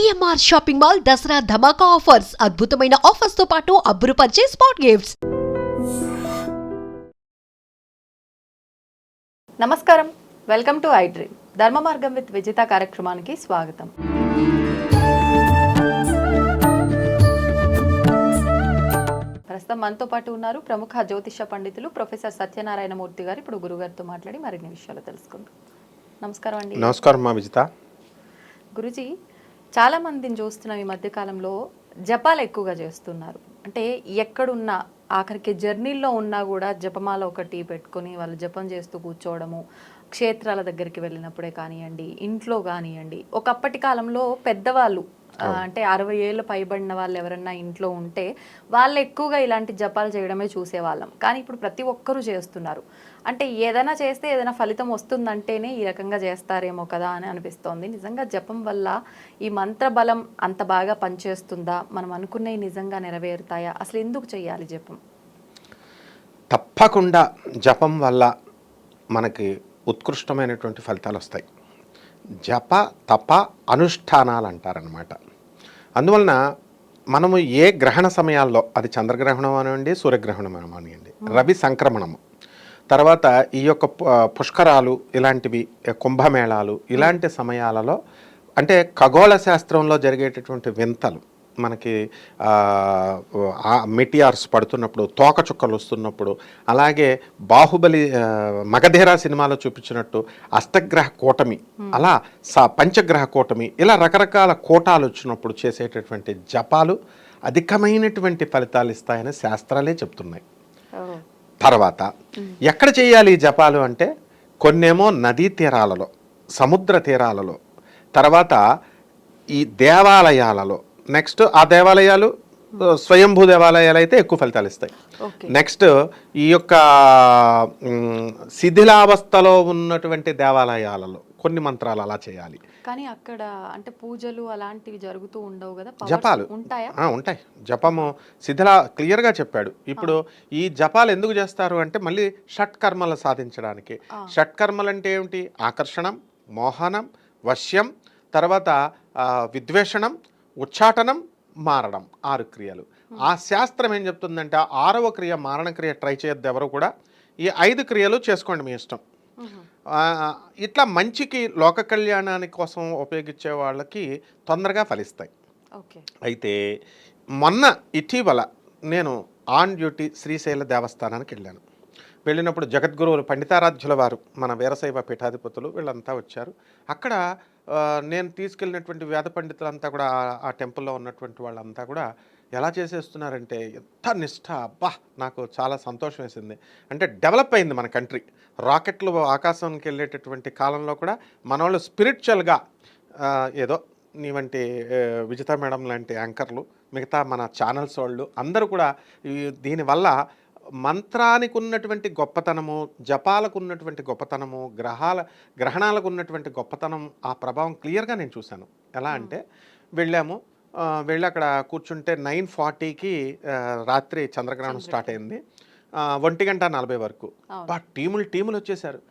CMR shopping mall Dasara ధమాకా offers అద్భుతమైన offers తో పాటు అబ్బురుపరిచే స్పాట్ గిఫ్ట్స్. నమస్కారం, వెల్కమ్ టు ఐ డ్రీమ్. ధర్మ మార్గం విత్ విజిత కార్యక్రమానికి స్వాగతం. ప్రస్తుతం మనతో పాటు ఉన్నారు ప్రముఖ జ్యోతిష పండితులు ప్రొఫెసర్ సత్యనారాయణ మూర్తి గారు. ఇప్పుడు గురుగారితో మాట్లాడి మరిన్ని విషయాలు తెలుసుకుందాం. నమస్కారం అండి. నమస్కారం మా విజిత. గురుజీ, చాలా మందిని చూస్తున్నాం ఈ మధ్యకాలంలో జపాలు ఎక్కువగా చేస్తున్నారు. అంటే ఎక్కడున్నా, ఆఖరికి జర్నీల్లో ఉన్నా కూడా జపమాల ఒకటి పెట్టుకొని వాళ్ళు జపం చేస్తూ కూర్చోవడము, క్షేత్రాల దగ్గరికి వెళ్ళినప్పుడే కానివ్వండి, ఇంట్లో కానివ్వండి. ఒకప్పటి కాలంలో పెద్దవాళ్ళు అంటే 60 ఏళ్ళు పైబడిన వాళ్ళు ఎవరన్నా ఇంట్లో ఉంటే వాళ్ళు ఎక్కువగా ఇలాంటి జపాలు చేయడమే చూసేవాళ్ళం. కానీ ఇప్పుడు ప్రతి ఒక్కరూ చేస్తున్నారు. అంటే ఏదైనా చేస్తే ఏదైనా ఫలితం వస్తుందంటేనే ఈ రకంగా చేస్తారేమో కదా అని అనిపిస్తోంది. నిజంగా జపం వల్ల ఈ మంత్ర బలం అంత బాగా పనిచేస్తుందా? మనం అనుకున్నవి నిజంగా నెరవేరుతాయా? అసలు ఎందుకు చేయాలి జపం? తప్పకుండా జపం వల్ల మనకి ఉత్కృష్టమైనటువంటి ఫలితాలు వస్తాయి. జప తప అనుష్ఠానాలు అంటారనమాట. అందువలన మనము ఏ గ్రహణ సమయాల్లో, అది చంద్రగ్రహణం అనివ్వండి, సూర్యగ్రహణం అనివ్వండి, రవి సంక్రమణము తర్వాత ఈ యొక్క పుష్కరాలు, ఇలాంటివి కుంభమేళాలు, ఇలాంటి సమయాలలో అంటే ఖగోళ శాస్త్రంలో జరిగేటటువంటి వింతలు, మనకి మెటియార్స్ పడుతున్నప్పుడు, తోకచుక్కలు వస్తున్నప్పుడు, అలాగే బాహుబలి మగధీరా సినిమాలో చూపించినట్టు అష్టగ్రహ కూటమి, అలా పంచగ్రహ కూటమి, ఇలా రకరకాల కూటాలు వచ్చినప్పుడు చేసేటటువంటి జపాలు అధికమైనటువంటి ఫలితాలు ఇస్తాయని శాస్త్రాలే చెప్తున్నాయి. తర్వాత ఎక్కడ చేయాలి ఈ జపాలు అంటే, కొన్నేమో నదీ తీరాలలో, సముద్ర తీరాలలో, తర్వాత ఈ దేవాలయాలలో, నెక్స్ట్ ఆ దేవాలయాలు స్వయంభూ దేవాలయాలు అయితే ఎక్కువ ఫలితాలు ఇస్తాయి. నెక్స్ట్ ఈ యొక్క శిథిలావస్థలో ఉన్నటువంటి దేవాలయాలలో కొన్ని మంత్రాలు అలా చేయాలి. కానీ అక్కడ అంటే పూజలు అలాంటివి జరుగుతూ ఉండవు కదా, జపాలు ఉంటాయి. జపము క్లియర్గా చెప్పాడు. ఇప్పుడు ఈ జపాలు ఎందుకు చేస్తారు అంటే మళ్ళీ షట్కర్మలు సాధించడానికి. షట్కర్మలు అంటే ఏమిటి? ఆకర్షణం, మోహనం, వశ్యం, తర్వాత విద్వేషణం, ఉచ్చాటనం, మారడం, 6 క్రియలు. ఆ శాస్త్రం ఏం చెప్తుందంటే 6వ క్రియ మారణ క్రియ ట్రై చేయొద్దు ఎవరు కూడా. ఈ 5 క్రియలు చేసుకోండి మీ ఇష్టం. ఇట్లా మంచికి, లోక కళ్యాణానికి కోసం ఉపయోగించే వాళ్ళకి తొందరగా ఫలిస్తాయి. అయితే మొన్న ఇటీవల నేను ఆన్ డ్యూటీ శ్రీశైల దేవస్థానానికి వెళ్ళినప్పుడు జగద్గురువులు పండితారాధ్యుల వారు, మన వీరశైవ పీఠాధిపతులు వీళ్ళంతా వచ్చారు. అక్కడ నేను తీసుకెళ్ళినటువంటి వేద పండితులంతా కూడా, ఆ టెంపుల్లో ఉన్నటువంటి వాళ్ళంతా కూడా ఎలా చేసేస్తున్నారంటే ఎంత నిష్ఠ! అబ్బా, నాకు చాలా సంతోషం వేసింది. అంటే డెవలప్ అయింది మన కంట్రీ. రాకెట్లు ఆకాశానికి వెళ్ళేటటువంటి కాలంలో కూడా మన వాళ్ళు స్పిరిచువల్గా, ఏదో నీ వంటి విజిత మేడం లాంటి యాంకర్లు, మిగతా మన ఛానల్స్ వాళ్ళు అందరూ కూడా దీనివల్ల మంత్రానికి ఉన్నటువంటి గొప్పతనము, జపాలకు ఉన్నటువంటి గొప్పతనము, గ్రహణాలకు ఉన్నటువంటి గొప్పతనం, ఆ ప్రభావం క్లియర్గా నేను చూశాను. ఎలా అంటే వెళ్ళి అక్కడ కూర్చుంటే 9:40కి రాత్రి చంద్రగ్రహణం స్టార్ట్ అయింది. 1:40 వరకు టీములు వచ్చేసారు.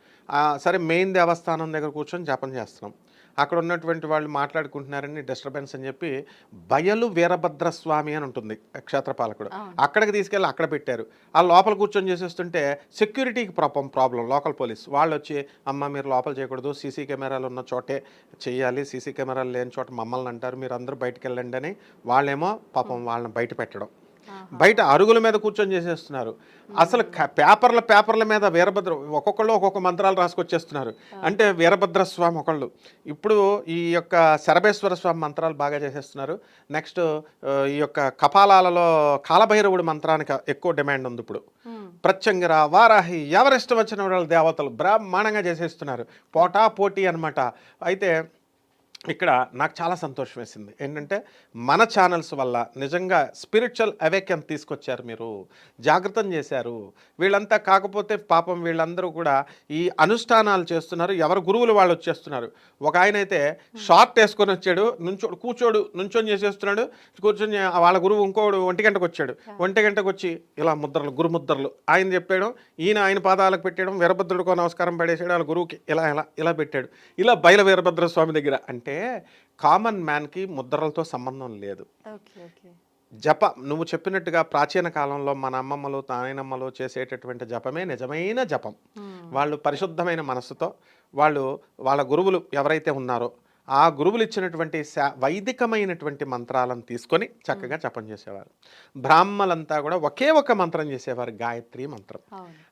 సరే, మెయిన్ దేవస్థానం దగ్గర కూర్చొని జపం చేస్తున్నాం. అక్కడ ఉన్నటువంటి వాళ్ళు మాట్లాడుకుంటున్నారని డిస్టర్బెన్స్ అని చెప్పి బయలు వీరభద్రస్వామి అని ఉంటుంది క్షేత్రపాలకుడు, అక్కడికి తీసుకెళ్ళి అక్కడ పెట్టారు. ఆ లోపల కూర్చొని చేసేస్తుంటే సెక్యూరిటీకి ప్రాబ్లం. లోకల్ పోలీస్ వాళ్ళు వచ్చి, అమ్మ మీరు లోపల చేయకూడదు, సీసీ కెమెరాలు ఉన్న చోటే చేయాలి, సీసీ కెమెరాలు లేని చోట మమ్మల్ని అంటారు, మీరు అందరూ బయటకు వెళ్ళండి అని వాళ్ళేమో పాపం వాళ్ళని బయట పెట్టడం, బయట అరుగుల మీద కూర్చొని చేసేస్తున్నారు. అసలు పేపర్ల మీద వీరభద్ర, ఒక్కొక్కళ్ళు ఒక్కొక్క మంత్రాలు రాసుకొచ్చేస్తున్నారు. అంటే వీరభద్రస్వామి ఒకళ్ళు, ఇప్పుడు ఈ యొక్క శరభేశ్వర స్వామి మంత్రాలు బాగా చేసేస్తున్నారు. నెక్స్ట్ ఈ యొక్క కపాలాలలో కాలభైరవుడి మంత్రానికి ఎక్కువ డిమాండ్ ఉంది ఇప్పుడు. ప్రత్యంగిర, వారాహి, ఎవరిష్టం వచ్చిన వాళ్ళు దేవతలు బ్రహ్మాండంగా చేసేస్తున్నారు. పోటీ అనమాట. అయితే ఇక్కడ నాకు చాలా సంతోషం వేసింది ఏంటంటే, మన ఛానల్స్ వల్ల నిజంగా స్పిరిచువల్ అవేకెన్ తీసుకొచ్చారు, మీరు జాగృతం చేశారు. వీళ్ళంతా కాకపోతే పాపం వీళ్ళందరూ కూడా ఈ అనుష్ఠానాలు చేస్తున్నారు, ఎవరు గురువులు వాళ్ళు వచ్చేస్తున్నారు. ఒక ఆయన అయితే షార్ట్ వేసుకొని వచ్చాడు, నుంచొని చేసేస్తున్నాడు. కూర్చొని వాళ్ళ గురువు ఇంకోడు 1 గంటకు వచ్చాడు. 1 గంటకు వచ్చి ఇలా ముద్రలు, గురుముద్రలు ఆయన చెప్పాడు. ఆయన పాదాలకు పెట్టాడు, వీరభద్రుడికో నమస్కారం పడేసాడు, వాళ్ళ గురువుకి ఇలా పెట్టాడు. ఇలా బయల వీరభద్ర స్వామి దగ్గర. అంటే కామన్ మ్యాన్కి ముద్రలతో సంబంధం లేదు. ఓకే. ఓకే. నువ్వు చెప్పినట్టుగా ప్రాచీన కాలంలో మన అమ్మమ్మలు నాయనమ్మలు చేసేటటువంటి జపమే నిజమైన జపం. వాళ్ళు పరిశుద్ధమైన మనస్సుతో వాళ్ళ గురువులు ఎవరైతే ఉన్నారో ఆ గురువులు ఇచ్చినటువంటి వైదికమైనటువంటి మంత్రాలను తీసుకొని చక్కగా జపం చేసేవారు. బ్రాహ్మలంతా కూడా ఒకే ఒక మంత్రం చేసేవారు, గాయత్రి మంత్రం.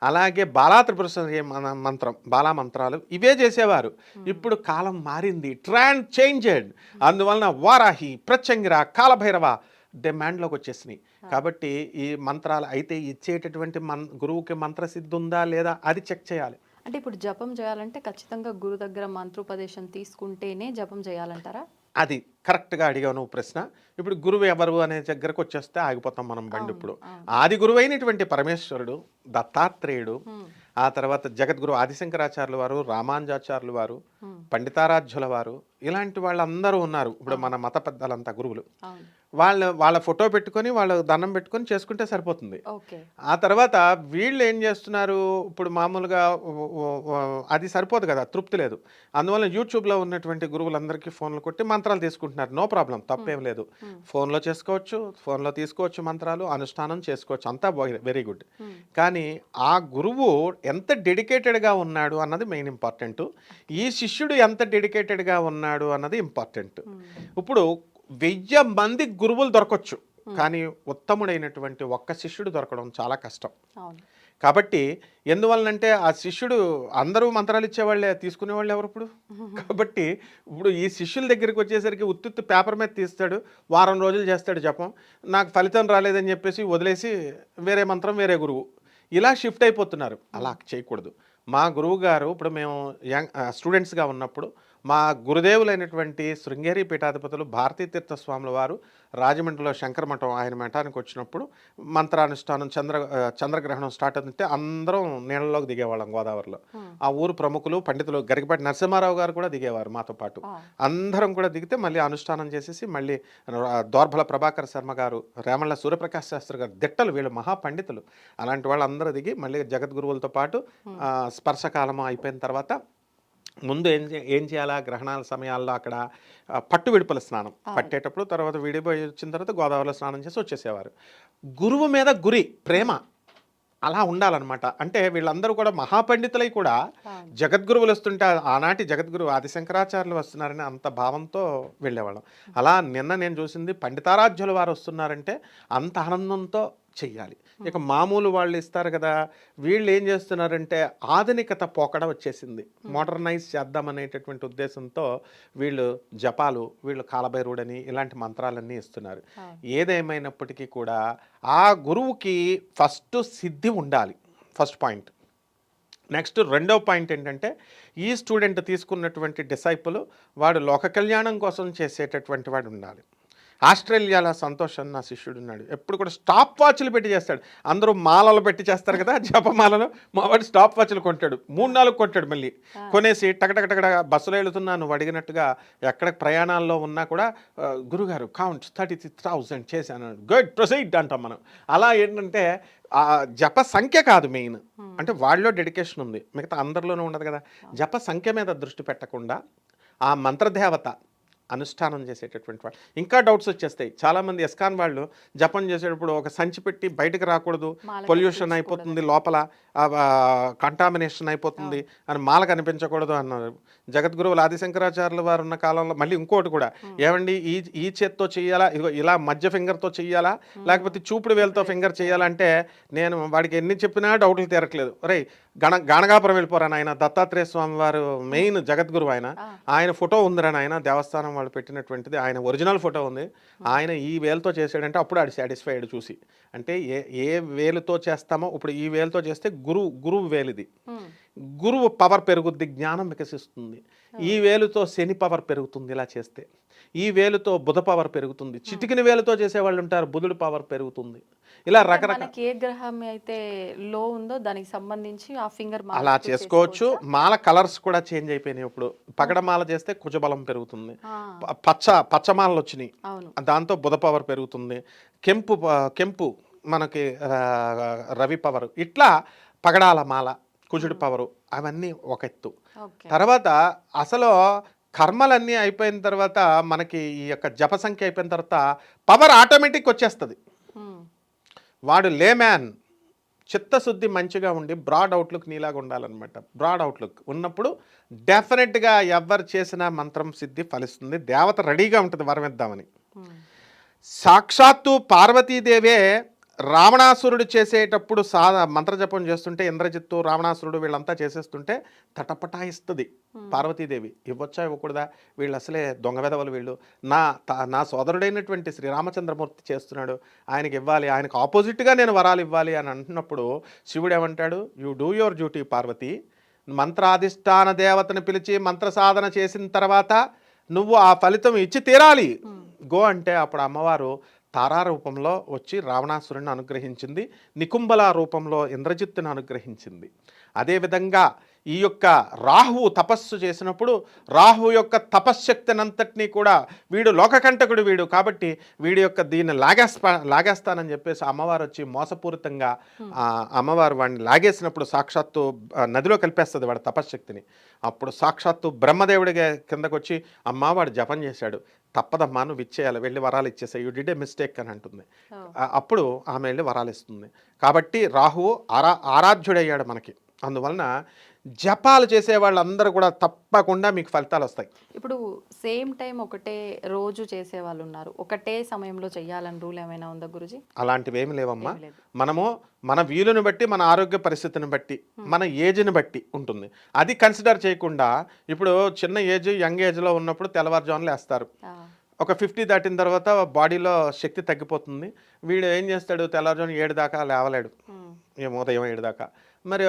అలాగే బాలా త్రిపుర సుందరి మంత్రం, బాలా మంత్రాలు ఇవే చేసేవారు. ఇప్పుడు కాలం మారింది, ట్రెండ్ చేంజెడ్. అందువలన వారాహి, ప్రత్యంగిర, కాలభైరవ డిమాండ్లోకి వచ్చేసినాయి. కాబట్టి ఈ మంత్రాలు అయితే ఇచ్చేటటువంటి గురువుకి మంత్రసిద్ధి ఉందా లేదా అది చెక్ చేయాలి. అంటే ఇప్పుడు జపం చేయాలంటే ఖచ్చితంగా గురు దగ్గర మంత్రోపదేశం తీసుకుంటేనే జపం చేయాలంటారా? అది కరెక్ట్గా అడిగావు నువ్వు ప్రశ్న. ఇప్పుడు గురువు ఎవరు అనే దగ్గరకు వచ్చేస్తే ఆగిపోతాం మనం బండి. ఇప్పుడు ఆది గురువు అయినటువంటి పరమేశ్వరుడు, దత్తాత్రేయుడు, ఆ తర్వాత జగద్గురు ఆదిశంకరాచార్యుల వారు, రామానుజాచార్యుల వారు, పండితారాధ్యుల వారు, ఇలాంటి వాళ్ళందరూ ఉన్నారు. ఇప్పుడు మన మత పెద్దలంతా గురువులు. వాళ్ళ ఫోటో పెట్టుకొని వాళ్ళు దండం పెట్టుకొని చేసుకుంటే సరిపోతుంది. ఆ తర్వాత వీళ్ళు ఏం చేస్తున్నారు, ఇప్పుడు మామూలుగా అది సరిపోదు కదా, తృప్తి లేదు. అందువల్ల యూట్యూబ్లో ఉన్నటువంటి గురువులందరికీ ఫోన్లు కొట్టి మంత్రాలు తీసుకుంటున్నారు. నో ప్రాబ్లం, తప్పేం లేదు. ఫోన్లో చేసుకోవచ్చు, ఫోన్లో తీసుకోవచ్చు మంత్రాలు, అనుష్ఠానం చేసుకోవచ్చు, అంతా వెరీ గుడ్. కానీ ఆ గురువు ఎంత డెడికేటెడ్గా ఉన్నాడు అన్నది మెయిన్ ఇంపార్టెంట్. ఈ శిష్యుడు ఎంత డెడికేటెడ్గా ఉన్నాడు అన్నది ఇంపార్టెంట్. ఇప్పుడు 1000 మంది గురువులు దొరకచ్చు, కానీ ఉత్తముడైనటువంటి ఒక్క శిష్యుడు దొరకడం చాలా కష్టం. కాబట్టి ఎందువలనంటే ఆ శిష్యుడు, అందరూ మంత్రాలు ఇచ్చేవాళ్ళే, తీసుకునేవాళ్ళు ఎవరు ఇప్పుడు? కాబట్టి ఇప్పుడు ఈ శిష్యుల దగ్గరికి వచ్చేసరికి ఉత్తుత్తి పేపర్ మీద తీస్తాడు, వారం రోజులు చేస్తాడు జపం, నాకు ఫలితం రాలేదని చెప్పేసి వదిలేసి వేరే మంత్రం వేరే గురువు, ఇలా షిఫ్ట్ అయిపోతున్నారు. అలా చేయకూడదు. మా గురువు గారు, ఇప్పుడు మేము స్టూడెంట్స్గా ఉన్నప్పుడు మా గురుదేవులైనటువంటి శృంగేరి పీఠాధిపతులు భారతీ తీర్థ స్వాముల వారు రాజమండ్రిలో శంకర మఠం, ఆయన మఠానికి వచ్చినప్పుడు మంత్రానుష్ఠానం, చంద్రగ్రహణం స్టార్ట్ అవుతుంటే అందరం నీళ్ళలోకి దిగేవాళ్ళం గోదావరిలో. ఆ ఊరు ప్రముఖులు, పండితులు, గరికపాటి నరసింహారావు గారు కూడా దిగేవారు మాతో పాటు. అందరం కూడా దిగితే మళ్ళీ అనుష్ఠానం చేసేసి మళ్ళీ దోర్బల ప్రభాకర్ శర్మ గారు, రేమళ్ళ సూర్యప్రకాశ్ శాస్త్రి గారు, దిట్టలు, వీళ్ళు మహాపండితులు, అలాంటి వాళ్ళందరూ దిగి మళ్ళీ జగద్గురువులతో పాటు స్పర్శకాలము అయిపోయిన తర్వాత ముందు ఏం చేయాలా, గ్రహణాల సమయాల్లో అక్కడ పట్టు విడుపుల స్నానం పట్టేటప్పుడు, తర్వాత విడిపోయి వచ్చిన తర్వాత గోదావరిలో స్నానం చేసి వచ్చేసేవారు. గురువు మీద గురి ప్రేమ అలా ఉండాలన్నమాట. అంటే వీళ్ళందరూ కూడా మహాపండితులై కూడా జగద్గురువులు వస్తుంటే ఆనాటి జగద్గురు ఆదిశంకరాచార్యులు వస్తున్నారని అంత భావంతో వెళ్ళేవాళ్ళం. అలా నిన్న నేను చూసింది, పండితారాధ్యుల వారు వస్తున్నారంటే అంత ఆనందంతో చెయ్యాలి. ఇక మామూలు వాళ్ళు ఇస్తారు కదా, వీళ్ళు ఏం చేస్తున్నారంటే ఆధునికత పోకడ వచ్చేసింది, మోడర్నైజ్ చేద్దామనేటటువంటి ఉద్దేశంతో వీళ్ళు జపాలు, వీళ్ళు కాలభైరుడని ఇలాంటి మంత్రాలన్నీ ఇస్తున్నారు. ఏదేమైనప్పటికీ కూడా ఆ గురువుకి ఫస్ట్ సిద్ధి ఉండాలి, ఫస్ట్ పాయింట్. నెక్స్ట్ రెండో పాయింట్ ఏంటంటే, ఈ స్టూడెంట్ తీసుకున్నటువంటి డిసైపుల్ వాడు లోక కళ్యాణం కోసం చేసేటటువంటి వాడు ఉండాలి. ఆస్ట్రేలియాలో సంతోష్ అన్న శిష్యుడు ఉన్నాడు, ఎప్పుడు కూడా స్టాప్ వాచ్లు పెట్టి చేస్తాడు. అందరూ మాలలు పెట్టి చేస్తారు కదా జపమాలలో, మావాడు స్టాప్ వాచ్లు కొంటాడు, 3-4 కొంటాడు. మళ్ళీ కొనేసి టకటకటక బస్సులో వెళుతున్నా, నువ్వు అడిగినట్టుగా ఎక్కడ ప్రయాణాల్లో ఉన్నా కూడా గురుగారు కౌంట్ 33,000 చేశాను, గుడ్ ప్రొసీడ్ అంటాం మనం. అలా ఏంటంటే జప సంఖ్య కాదు మెయిన్, అంటే వాళ్ళలో డెడికేషన్ ఉంది, మిగతా అందరిలోనూ ఉండదు కదా. జప సంఖ్య మీద దృష్టి పెట్టకుండా ఆ మంత్రదేవత అనుష్ఠానం చేసేటటువంటి వాళ్ళు. ఇంకా డౌట్స్ వచ్చేస్తాయి. చాలామంది ఎస్కాన్ వాళ్ళు జపం చేసేటప్పుడు ఒక సంచి పెట్టి బయటకు రాకూడదు, పొల్యూషన్ అయిపోతుంది, లోపల కంటామినేషన్ అయిపోతుంది అని మాల కనిపించకూడదు అన్నారు. జగద్గురువులు ఆదిశంకరాచార్యుల వారు ఉన్న కాలంలో మళ్ళీ ఇంకోటి కూడా, ఏమండి ఈ చేత్తో చెయ్యాలా, ఇదిగో ఇలా మధ్య ఫింగర్తో చెయ్యాలా, లేకపోతే చూపుడు వేలతో ఫింగర్ చేయాలంటే నేను వాడికి ఎన్ని చెప్పినా డౌట్లు తీరట్లేదు. రే గాణగాపురం వెళ్ళిపోరాను, ఆయన దత్తాత్రేయ స్వామి వారు మెయిన్ జగద్గురు, ఆయన ఫోటో ఉందిరాని, ఆయన దేవస్థానం వాళ్ళు పెట్టినటువంటిది, ఆయన ఒరిజినల్ ఫోటో ఉంది. ఆయన ఈ వేలుతో చేసాడంటే అప్పుడు ఆడు సాటిస్ఫైడ్ చూసి. అంటే ఏ వేలుతో చేస్తామో, ఇప్పుడు ఈ వేలుతో చేస్తే గురువు వేలిది, గురువు పవర్ పెరుగుద్ది, జ్ఞానం వికసిస్తుంది. ఈ వేలుతో శని పవర్ పెరుగుతుంది ఇలా చేస్తే, ఈ వేలుతో బుధ పవర్ పెరుగుతుంది, చిటికిన వేలుతో చేసేవాళ్ళు ఉంటారు, బుధుడు పవర్ పెరుగుతుంది. ఇలా రకరకాల ఏ గ్రహం అయితే లో ఉందో దానికి సంబంధించి ఆ ఫింగర్ అలా చేసుకోవచ్చు. మాల కలర్స్ కూడా చేంజ్ అయిపోయినాయి. ఇప్పుడు పగడమాల చేస్తే కుజబలం పెరుగుతుంది, పచ్చమాలలు వచ్చినాయి, దాంతో బుధ పవర్ పెరుగుతుంది, కెంపు మనకి రవి పవర్, ఇట్లా పగడాల మాల, కుజుడు పవరు, అవన్నీ ఒక ఎత్తు. తర్వాత అసలు కర్మలన్నీ అయిపోయిన తర్వాత మనకి ఈ యొక్క జప సంఖ్య అయిపోయిన తర్వాత పవర్ ఆటోమేటిక్ వచ్చేస్తుంది. వాడు లేమ్యాన్ చిత్తశుద్ధి మంచిగా ఉండి బ్రాడ్ అవుట్లుక్ నీలాగా ఉండాలన్నమాట. బ్రాడ్ అవుట్లుక్ ఉన్నప్పుడు డెఫినెట్గా ఎవరు చేసిన మంత్రం సిద్ధి ఫలిస్తుంది. దేవత రెడీగా ఉంటుంది వరం ఇద్దామని. సాక్షాత్తు పార్వతీదేవే రావణాసురుడు చేసేటప్పుడు మంత్రజపం చేస్తుంటే ఇంద్రజిత్తు రావణాసురుడు వీళ్ళంతా చేసేస్తుంటే తటపటాయిస్తుంది పార్వతీదేవి. ఇవ్వచ్చా ఇవ్వకూడదా, వీళ్ళు అసలే దొంగ వెధవలు, వీళ్ళు నా సోదరుడైనటువంటి శ్రీరామచంద్రమూర్తి చేస్తున్నాడు, ఆయనకి ఇవ్వాలి, ఆయనకు ఆపోజిట్గా నేను వరాలు ఇవ్వాలి అని అంటున్నప్పుడు శివుడు ఏమంటాడు, you do your duty Parvati. మంత్రాధిష్టాన దేవతను పిలిచి మంత్ర సాధన చేసిన తర్వాత నువ్వు ఆ ఫలితం ఇచ్చి తీరాలి, గో అంటే అప్పుడు అమ్మవారు తారా రూపంలో వచ్చి రావణాసురుడిని అనుగ్రహించింది, నికుంభల రూపంలో ఇంద్రజిత్తును అనుగ్రహించింది. అదేవిధంగా ఈ యొక్క రాహువు తపస్సు చేసినప్పుడు రాహు యొక్క తపశ్శక్తినంతటినీ కూడా వీడు లోకకంటకుడు వీడు కాబట్టి వీడి యొక్క దీన్ని లాగేస్తానని చెప్పేసి అమ్మవారు వచ్చి మోసపూరితంగా అమ్మవారు వాడిని లాగేసినప్పుడు సాక్షాత్తు నదిలో కలిపేస్తుంది వాడి తపశ్శక్తిని. అప్పుడు సాక్షాత్తు బ్రహ్మదేవుడిగా కిందకు వచ్చి అమ్మ వాడు జపం చేశాడు, తప్పదమ్మా నువ్వు ఇచ్చేయాలి, వెళ్ళి వరాలు ఇచ్చేసాయి, యూ డిడ్ ఏ మిస్టేక్ అని అంటుంది. అప్పుడు ఆమె వెళ్ళి వరాలు ఇస్తుంది. కాబట్టి రాహువు ఆరాధ్యుడయ్యాడు మనకి. అందువలన జపాలు చేసే వాళ్ళందరూ కూడా తప్పకుండా మీకు ఫలితాలు వస్తాయి. ఇప్పుడు సేమ్ టైం ఒకటే రోజు చేసే వాళ్ళు ఉన్నారు, ఒకటే సమయంలో చెయ్యాలని రూల్ ఏమైనా ఉందా గురుజీ? అలాంటివి ఏమి లేవమ్మా. మనము మన వీలుని బట్టి, మన ఆరోగ్య పరిస్థితిని బట్టి, మన ఏజ్ని బట్టి ఉంటుంది. అది కన్సిడర్ చేయకుండా ఇప్పుడు చిన్న ఏజ్ యంగ్ ఏజ్లో ఉన్నప్పుడు తెల్లవారుజాములు వేస్తారు. ఒక 50 దాటిన తర్వాత బాడీలో శక్తి తగ్గిపోతుంది. వీడు ఏం చేస్తాడు, తెల్లవారుజామున 7 దాకా లేవలేడు, ఉదయం 7 దాకా. మరి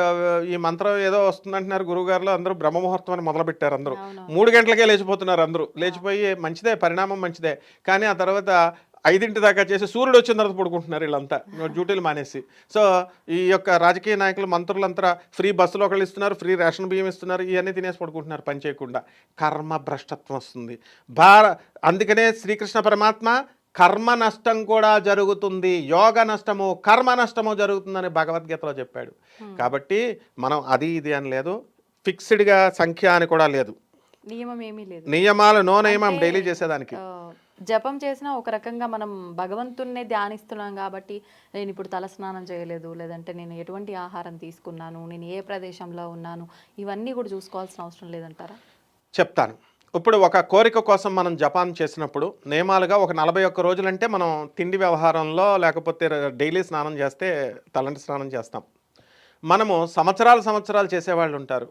ఈ మంత్రం ఏదో వస్తుందంటున్నారు గురువుగారులో, అందరూ బ్రహ్మముహూర్తం అని మొదలుపెట్టారు. అందరూ 3 గంటలకే లేచిపోతున్నారు. అందరూ లేచిపోయి మంచిదే, పరిణామం మంచిదే. కానీ ఆ తర్వాత 5 దాకా చేసి సూర్యుడు వచ్చిన తర్వాత పడుకుంటున్నారు వీళ్ళంతా డ్యూటీలు మానేసి. సో ఈ యొక్క రాజకీయ నాయకులు మంత్రులంతా ఫ్రీ బస్సులు ఒకళ్ళు ఇస్తున్నారు, ఫ్రీ రేషన్ బియ్యం ఇస్తున్నారు, ఇవన్నీ తినేసి పడుకుంటున్నారు పని చేయకుండా. కర్మ భ్రష్టత్వం వస్తుంది. అందుకనే శ్రీకృష్ణ పరమాత్మ కర్మ నష్టం కూడా జరుగుతుంది, యోగ నష్టము కర్మ నష్టము జరుగుతుందని భగవద్గీతలో చెప్పాడు. కాబట్టి మనం అది ఇది అని లేదు, ఫిక్స్డ్గా సంఖ్య అని కూడా లేదు, నియమం ఏమీ లేదు, నియమాలు నో నియమం డైలీ చేసేదానికి. జపం చేసినా ఒక రకంగా మనం భగవంతున్నే ధ్యానిస్తున్నాం కాబట్టి నేను ఇప్పుడు తలస్నానం చేయలేదు, లేదంటే నేను ఎటువంటి ఆహారం తీసుకున్నాను, నేను ఏ ప్రదేశంలో ఉన్నాను, ఇవన్నీ కూడా చూసుకోవాల్సిన అవసరం లేదంటారా? చెప్తాను. ఇప్పుడు ఒక కోరిక కోసం మనం జపాన్ చేసినప్పుడు నియమాలుగా ఒక 41 రోజులంటే మనం తిండి వ్యవహారంలో లేకపోతే డైలీ స్నానం చేస్తే తలంటి స్నానం చేస్తాం. మనము సంవత్సరాలు చేసేవాళ్ళు ఉంటారు,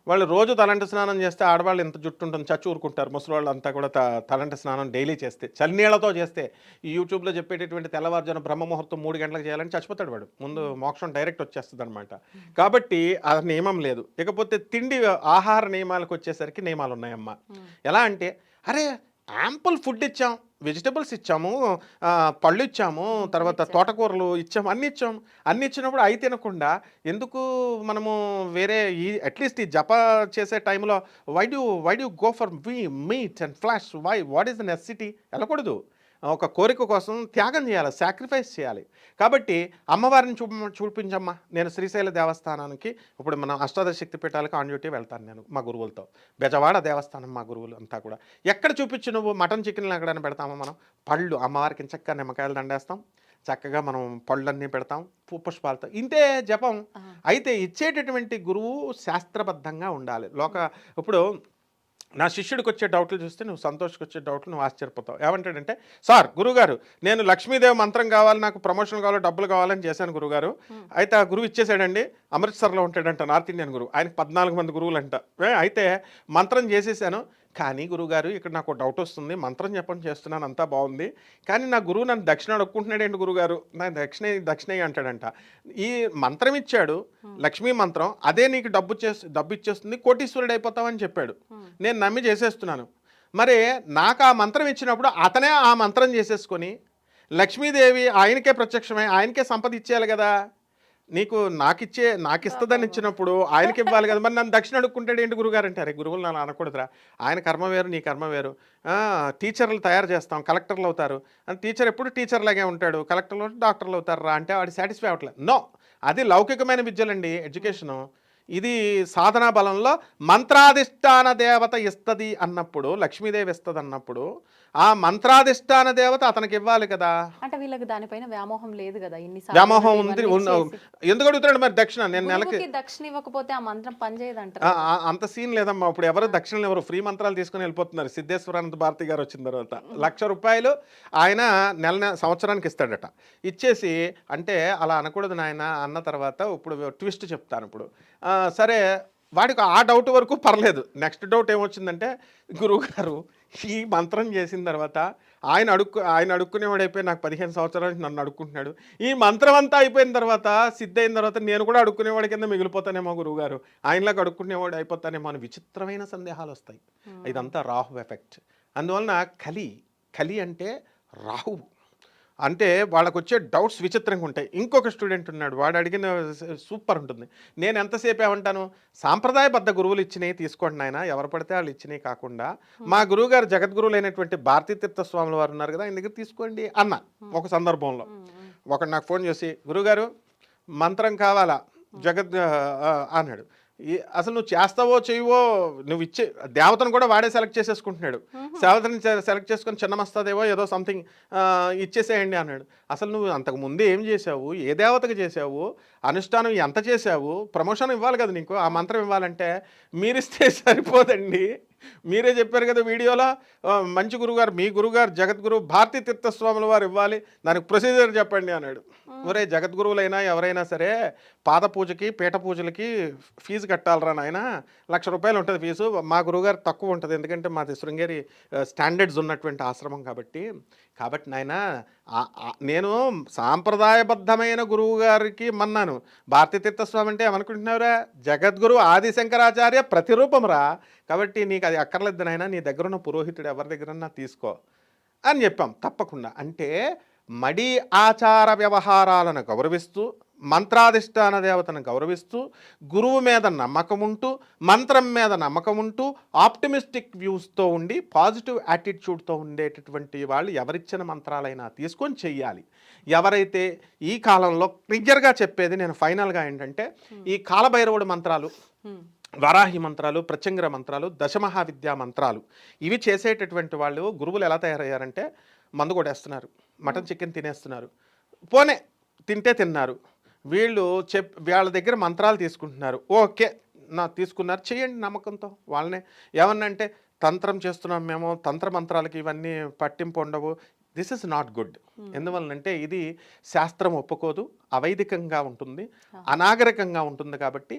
వాళ్ళు రోజు తలంటి స్నానం చేస్తే ఆడవాళ్ళు ఎంత జుట్టు ఉంటుంది చచ్చి ఊరుకుంటారు. ముసలివాళ్ళు అంతా కూడా తలంటి స్నానం డైలీ చేస్తే, చన్నీళ్లతో చేస్తే, ఈ యూట్యూబ్లో చెప్పేటటువంటి తెల్లవారుజామున బ్రహ్మముహూర్తం 3 గంటలకు చేయాలని చచ్చిపోతాడు వాడు, ముందు మోక్షం డైరెక్ట్ వచ్చేస్తుంది అనమాట. కాబట్టి ఆ నియమం లేదు. ఇకపోతే తిండి ఆహార నియమాలకు వచ్చేసరికి నియమాలు ఉన్నాయమ్మా. ఎలా అంటే, అరే యాంపుల్ ఫుడ్ ఇచ్చాం, వెజిటబుల్స్ ఇచ్చాము, పళ్ళు ఇచ్చాము, తర్వాత తోటకూరలు ఇచ్చాము, అన్నీ ఇచ్చినప్పుడు అవి తినకుండా ఎందుకు మనము వేరే అట్లీస్ట్ ఈ జప చేసే టైంలో why do go for meat and flesh, what is the necessity? వెళ్ళకూడదు. ఒక కోరిక కోసం త్యాగం చేయాలి, సాక్రిఫైస్ చేయాలి. కాబట్టి అమ్మవారిని చూపించమ్మా. నేను శ్రీశైల దేవస్థానానికి ఇప్పుడు మన అష్టాదశ శక్తి పీఠాలకు ఆన్ డ్యూటీ వెళ్తాను నేను మా గురువులతో. బెజవాడ దేవస్థానం మా గురువులు అంతా కూడా. ఎక్కడ చూపించు నువ్వు మటన్ చికెన్లు ఎక్కడైనా పెడతామా మనం? పళ్ళు అమ్మవారికి చక్కగా నిమ్మకాయలు దండేస్తాం, చక్కగా మనం పళ్ళన్నీ పెడతాం పుష్పాలతో, ఇంతే జపం. అయితే ఇచ్చేటటువంటి గురువు శాస్త్రబద్ధంగా ఉండాలి. ఇప్పుడు నా శిష్యుడికి వచ్చే డౌట్లు చూస్తే నువ్వు సంతోష్కి వచ్చే డౌట్లు నువ్వు ఆశ్చర్యపోతావు. ఏమంటాడంటే, సార్ గురుగారు నేను లక్ష్మీదేవి మంత్రం కావాలి, నాకు ప్రమోషన్ కావాలి, డబ్బులు కావాలని చేశాను గురుగారు. అయితే ఆ గురువు ఇచ్చేసాడండి, అమృత్సర్లో ఉంటాడంట, నార్త్ ఇండియన్ గురువు, ఆయనకు 14 మంది గురువులు అంట. అయితే మంత్రం చేసేసాను, కానీ గురువుగారు ఇక్కడ నాకు డౌట్ వస్తుంది, మంత్రం చెప్పని చేస్తున్నాను అంతా బాగుంది, కానీ నా గురువు నన్ను దక్షిణ అడుక్కుంటున్నాడు ఏంటి గురుగారు, నాకు దక్షిణ అంటాడంట. ఈ మంత్రం ఇచ్చాడు, లక్ష్మీ మంత్రం, అదే నీకు డబ్బు ఇచ్చేస్తుంది, కోటీశ్వరుడు అయిపోతావని చెప్పాడు. నేను నమ్మి చేసేస్తున్నాను. మరి నాకు ఆ మంత్రం ఇచ్చినప్పుడు అతనే ఆ మంత్రం చేసేసుకొని లక్ష్మీదేవి ఆయనకే ప్రత్యక్షమై ఆయనకే సంపద ఇచ్చేయాలి కదా. నాకు ఇస్తుందని ఇచ్చినప్పుడు ఆయనకి ఇవ్వాలి కదా. మరి నన్ను దక్షిణ అడుక్కుంటాడు ఏంటి గురుగారు అంటారు. గురువులు నన్ను అనకూడదురా, ఆయన కర్మ వేరు నీ కర్మ వేరు. టీచర్లు తయారు చేస్తాం, కలెక్టర్లు అవుతారు అని, టీచర్ ఎప్పుడు టీచర్ లాగే ఉంటాడు, కలెక్టర్లు డాక్టర్లు అవుతారు రా అంటే వాడు సాటిస్ఫై అవ్వట్లేదు. నో, అది లౌకికమైన విద్యలండి, ఎడ్యుకేషను. ఇది సాధనా బలంలో మంత్రాధిష్టాన దేవత ఇస్తుంది అన్నప్పుడు, లక్ష్మీదేవి ఇస్తుంది అన్నప్పుడు ఆ మంత్రాధిష్టాన దేవత అతనికి ఇవ్వాలి కదా. అంటే వీళ్ళకి దానిపైన వ్యామోహం లేదు కదా, ఇన్ని వ్యామోహం ఉంది. ఎందుకు అడుగుతున్నాడు మరి దక్షిణ? నేను నెలకి దక్షిణ ఇవ్వకపోతే ఆ మంత్రం పనిచేయదంట. అంత సీన్ లేదమ్మా. ఇప్పుడు ఎవరు దక్షిణలు ఎవరు ఫ్రీ మంత్రాలు తీసుకుని వెళ్ళిపోతున్నారు. సిద్ధేశ్వరానంద భారతి గారు వచ్చిన తర్వాత ₹1,00,000 ఆయన సంవత్సరానికి ఇస్తాడట. ఇచ్చేసి అంటే అలా అనకూడదు నాయన అన్న తర్వాత ఇప్పుడు ట్విస్ట్ చెప్తాను. ఇప్పుడు సరే వాడికి ఆ డౌట్ వరకు పర్లేదు. నెక్స్ట్ డౌట్ ఏమొచ్చిందంటే, గురువుగారు ఈ మంత్రం చేసిన తర్వాత ఆయన అడుక్కునేవాడు అయిపోయి నాకు 15 సంవత్సరాల నుంచి నన్ను అడుక్కుంటున్నాడు. ఈ మంత్రం అంతా అయిపోయిన తర్వాత సిద్ధైన తర్వాత నేను కూడా అడుక్కునేవాడి కింద మిగిలిపోతానేమో గురువుగారు, ఆయనలాగా అడుక్కునేవాడు అయిపోతానేమో అని విచిత్రమైన సందేహాలు వస్తాయి. ఇదంతా రాహు ఎఫెక్ట్. అందువలన కలి అంటే రాహువు. అంటే వాళ్ళకు వచ్చే డౌట్స్ విచిత్రంగా ఉంటాయి. ఇంకొక స్టూడెంట్ ఉన్నాడు, వాడు అడిగిన సూపర్ ఉంటుంది. నేను ఎంతసేపు ఏమంటాను, సాంప్రదాయబద్ధ గురువులు ఇచ్చినవి తీసుకోండి నాయన, ఎవరు పడితే వాళ్ళు ఇచ్చినవి కాకుండా మా గురువుగారు జగద్గురువులు అయినటువంటి భారతీతీర్థ స్వాముల వారు ఉన్నారు కదా, ఆయన దగ్గర తీసుకోండి అన్న. ఒక సందర్భంలో ఒకడు నాకు ఫోన్ చేసి, గురువుగారు మంత్రం కావాలా అన్నాడు. అసలు నువ్వు చేస్తావో చేయవో, నువ్వు ఇచ్చే దేవతను కూడా వాడే సెలెక్ట్ చేసేసుకుంటున్నాడు. దేవతని సెలెక్ట్ చేసుకొని చిన్నమస్తదేవో ఏదో సంథింగ్ ఇచ్చేసేయండి అన్నాడు. అసలు నువ్వు అంతకు ముందే ఏం చేసావు, ఏ దేవతకు చేసావు, అనుష్ఠానం ఎంత చేసావు, ప్రమోషన్ ఇవ్వాలి కదా నీకు, ఆ మంత్రం ఇవ్వాలంటే మీరిస్తే సరిపోదండి. మీరే చెప్పారు కదా వీడియోలో, మంచి గురుగారు మీ గురుగారు జగద్గురు భారతీ తీర్థస్వాముల వారు ఇవ్వాలి, దానికి ప్రొసీజర్ చెప్పండి అన్నాడు. ఒరే జగద్గురువులైనా ఎవరైనా సరే పాద పూజకి పీఠ పూజలకి ఫీజు కట్టాలరా నాయన, ₹1,00,000 ఉంటుంది ఫీజు. మా గురువుగారు తక్కువ ఉంటుంది, ఎందుకంటే మాది శృంగేరి స్టాండర్డ్స్ ఉన్నటువంటి ఆశ్రమం కాబట్టి నాయన నేను సాంప్రదాయబద్ధమైన గురువు గారికి మన్నాను. భారతీ తీర్థస్వామి అంటే ఏమనుకుంటున్నావురా, జగద్గురు ఆదిశంకరాచార్య ప్రతిరూపం రా, కాబట్టి నీకు అది అక్కర్లేదు నాయన, నీ దగ్గర ఉన్న పురోహితుడు ఎవరి దగ్గరన్నా తీసుకో అని చెప్పాం. తప్పకుండా అంటే మడి ఆచార వ్యవహారాలను గౌరవిస్తూ, మంత్రాధిష్టాన దేవతను గౌరవిస్తూ, గురువు మీద నమ్మకం ఉంటూ, మంత్రం మీద నమ్మకం ఉంటూ, ఆప్టిమిస్టిక్ వ్యూస్తో ఉండి, పాజిటివ్ యాటిట్యూడ్తో ఉండేటటువంటి వాళ్ళు ఎవరిచ్చిన మంత్రాలైనా తీసుకొని చెయ్యాలి. ఎవరైతే ఈ కాలంలో క్లియర్గా చెప్పేది నేను ఫైనల్గా ఏంటంటే, ఈ కాలభైరవుడు మంత్రాలు, వరాహి మంత్రాలు, ప్రత్యంగిర మంత్రాలు, దశమహావిద్యా మంత్రాలు ఇవి చేసేటటువంటి వాళ్ళు గురువులు ఎలా తయారయ్యారంటే, మందు కొట్టేస్తున్నారు, మటన్ చికెన్ తినేస్తున్నారు, పోనే తింటే తిన్నారు. వీళ్ళు వాళ్ళ దగ్గర మంత్రాలు తీసుకుంటున్నారు. ఓకే తీసుకున్నారు, చేయండి నమ్మకంతో. వాళ్ళనే ఏమన్నా అంటే తంత్రం చేస్తున్నాం మేము, తంత్ర మంత్రాలకి ఇవన్నీ పట్టింపు ఉండవు. This is not good. ఎందువలనంటే ఇది శాస్త్రం ఒప్పుకోదు, అవైదికంగా ఉంటుంది, అనాగరికంగా ఉంటుంది. కాబట్టి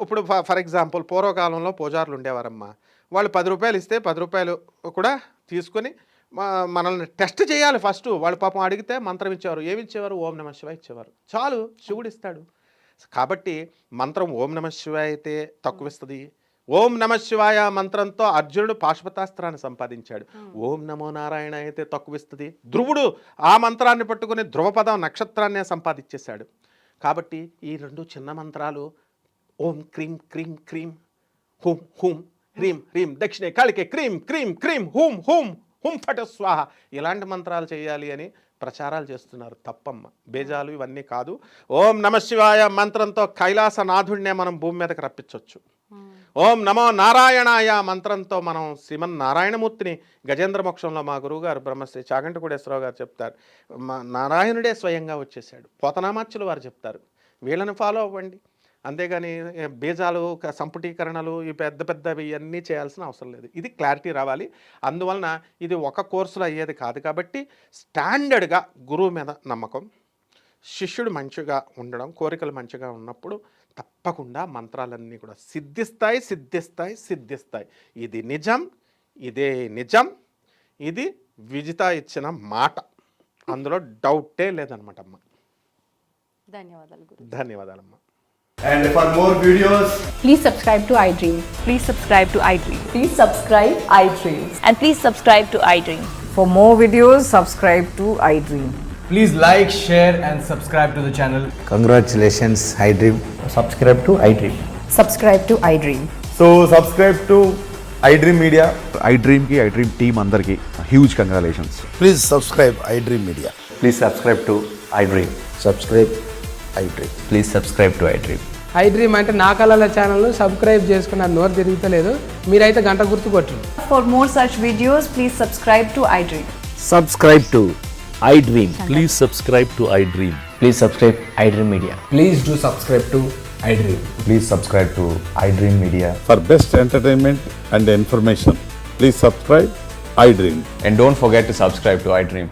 ఇప్పుడు ఫర్ ఎగ్జాంపుల్ పూర్వకాలంలో పూజారులు ఉండేవారమ్మా, వాళ్ళు ₹10 ఇస్తే ₹10 కూడా తీసుకొని మనల్ని టెస్ట్ చేయాలి ఫస్ట్. వాళ్ళు పాపం అడిగితే మంత్రం ఇచ్చేవారు. ఏమి ఇచ్చేవారు? ఓం నమః శివాయ ఇచ్చేవారు. చాలు, శివుడు ఇస్తాడు. కాబట్టి మంత్రం ఓం నమః శివాయ అయితే తక్కువ ఇస్తుంది. ఓం నమః శివాయ మంత్రంతో అర్జునుడు పాశుపతాస్త్రాన్ని సంపాదించాడు. ఓం నమో నారాయణ అయితే తక్కువ ఇస్తుంది. ధ్రువుడు ఆ మంత్రాన్ని పట్టుకుని ధ్రువపదం నక్షత్రాన్నే సంపాదించేశాడు. కాబట్టి ఈ రెండు చిన్న మంత్రాలు, ఓం క్రీం క్రీం క్రీం, హూం హూం, హ్రీం హ్రీం, దక్షిణే కాళికే క్రీం క్రీం క్రీం, హూం హూం హుం ఫట స్వాహ, ఇలాంటి మంత్రాలు చేయాలి అని ప్రచారాలు చేస్తున్నారు. తప్పమ్మ, బేజాలు ఇవన్నీ కాదు. ఓం నమః శివాయ మంత్రంతో కైలాసనాథుడినే మనం భూమి మీదకి రప్పించవచ్చు. ఓం నమో నారాయణాయ మంత్రంతో మనం శ్రీమన్నారాయణమూర్తిని గజేంద్ర మోక్షంలో మా గురువుగారు బ్రహ్మశ్రీ చాగంటి కోటేశ్వరరావు గారు చెప్తారు, నారాయణుడే స్వయంగా వచ్చేసాడు. పోతనామాచ్యులు వారు చెప్తారు. వీళ్ళని ఫాలో అవ్వండి. అంతేగాని బీజాలు, సంపుటీకరణలు, ఈ పెద్ద పెద్దవి ఇవన్నీ చేయాల్సిన అవసరం లేదు. ఇది క్లారిటీ రావాలి. అందువలన ఇది ఒక కోర్సులో అయ్యేది కాదు. కాబట్టి స్టాండర్డ్గా గురువు మీద నమ్మకం, శిష్యుడు మంచిగా ఉండడం, కోరికలు మంచిగా ఉన్నప్పుడు తప్పకుండా మంత్రాలన్నీ కూడా సిద్ధిస్తాయి సిద్ధిస్తాయి సిద్ధిస్తాయి. ఇది నిజం, ఇదే నిజం, ఇది విజిత ఇచ్చిన మాట, అందులో డౌటే లేదనమాట అమ్మ. ధన్యవాదాలు గురు. ధన్యవాదాలమ్మ. And for more videos, please subscribe to iDream. Please subscribe to iDream. Please subscribe iDream. And please subscribe to iDream. For more videos, subscribe to iDream. please like, share and subscribe to the channel. Congratulations, iDream. Subscribe to iDream. Subscribe to iDream. So subscribe to iDream Media. iDream ki iDream team andarki huge congratulations. Please subscribe iDream Media. Please subscribe to iDream. Subscribe iDream. Please subscribe to iDream. I dream అంటే నా కళల channel subscribe చేసుకున్న నోరు తిరుగుతలేదు, మీరైతే గంట గుర్తు కొట్టండి. For more such videos, please subscribe to iDream. Subscribe to iDream. Please subscribe to iDream. Please subscribe iDream Media. Please do subscribe to iDream. Please subscribe to iDream Media. For best entertainment and information, please subscribe iDream. And don't forget to subscribe to iDream.